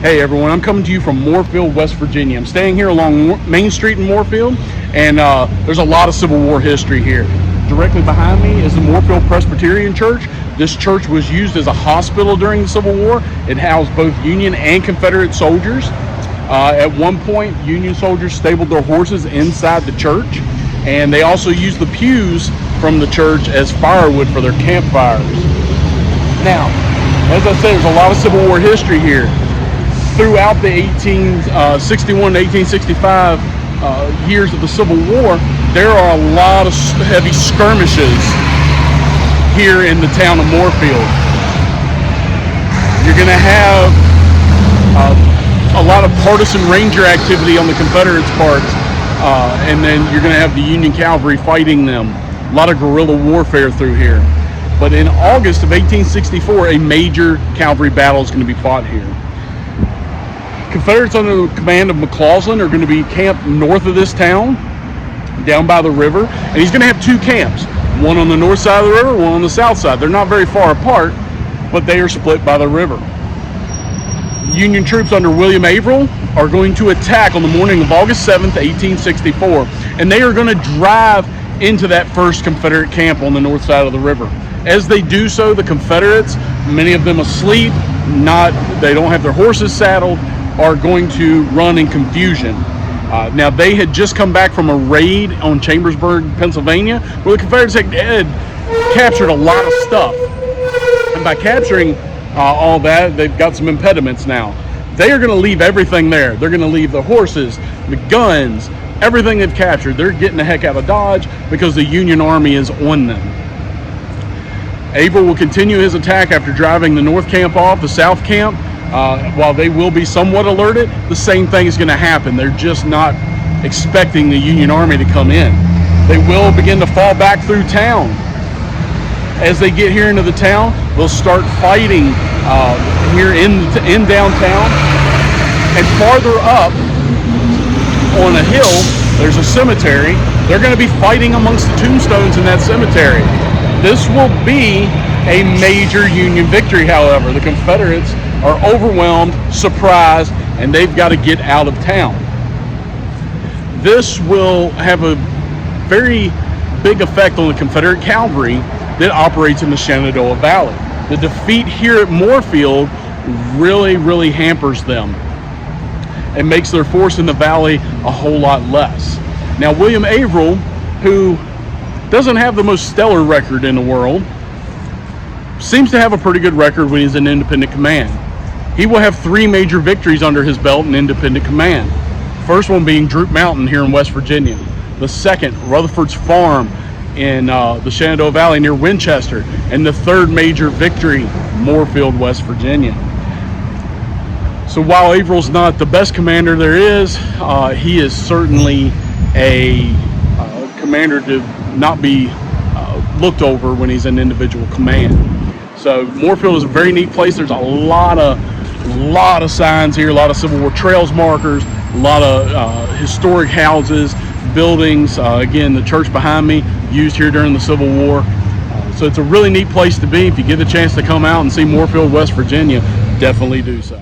Hey everyone, I'm coming to you from Moorefield, West Virginia. I'm staying here along Main Street in Moorefield, and there's a lot of Civil War history here. Directly behind me is the Moorefield Presbyterian Church. This church was used as a hospital during the Civil War. It housed both Union and Confederate soldiers. At one point, Union soldiers stabled their horses inside the church, and they also used the pews from the church as firewood for their campfires. Now, as I said, there's a lot of Civil War history here. Throughout the 1861 to 1865 years of the Civil War, there are a lot of heavy skirmishes here in the town of Moorefield. You're going to have a lot of partisan ranger activity on the Confederates' part, and then you're going to have the Union cavalry fighting them. A lot of guerrilla warfare through here. But in August of 1864, a major cavalry battle is going to be fought here. Confederates under the command of McCausland are going to be camped north of this town, down by the river, and he's going to have two camps, one on the north side of the river, one on the south side. They're not very far apart, but they are split by the river. Union troops under William Averill are going to attack on the morning of August 7th, 1864, and they are going to drive into that first Confederate camp on the north side of the river. As they do so, the Confederates, many of them asleep, they don't have their horses saddled, are going to run in confusion. Now, they had just come back from a raid on Chambersburg, Pennsylvania, where the Confederates had captured a lot of stuff. And by capturing all that, they've got some impediments now. They are going to leave everything there. They're going to leave the horses, the guns, everything they've captured. They're getting the heck out of Dodge because the Union Army is on them. Averill will continue his attack after driving the north camp off, the south camp. While they will be somewhat alerted, the same thing is going to happen. They're just not expecting the Union Army to come in. They will begin to fall back through town. As they get here into the town, they'll start fighting here in downtown. And farther up on a hill, there's a cemetery. They're going to be fighting amongst the tombstones in that cemetery. This will be a major Union victory, however. The Confederates are overwhelmed, surprised, and they've got to get out of town. This will have a very big effect on the Confederate cavalry that operates in the Shenandoah Valley. The defeat here at Moorefield really hampers them and makes their force in the valley a whole lot less. Now, William Averill, who doesn't have the most stellar record in the world, seems to have a pretty good record when he's in independent command. He will have 3 major victories under his belt in independent command. First one being Droop Mountain here in West Virginia. The second, Rutherford's Farm in the Shenandoah Valley near Winchester. And the third major victory, Moorefield, West Virginia. So while Averill's not the best commander there is, he is certainly a commander to not be looked over when he's in individual command. So Moorefield is a very neat place. There's a lot of signs here, a lot of Civil War trails markers, a lot of historic houses, buildings. Again, the church behind me used here during the Civil War. So it's a really neat place to be. If you get the chance to come out and see Moorefield, West Virginia, definitely do so.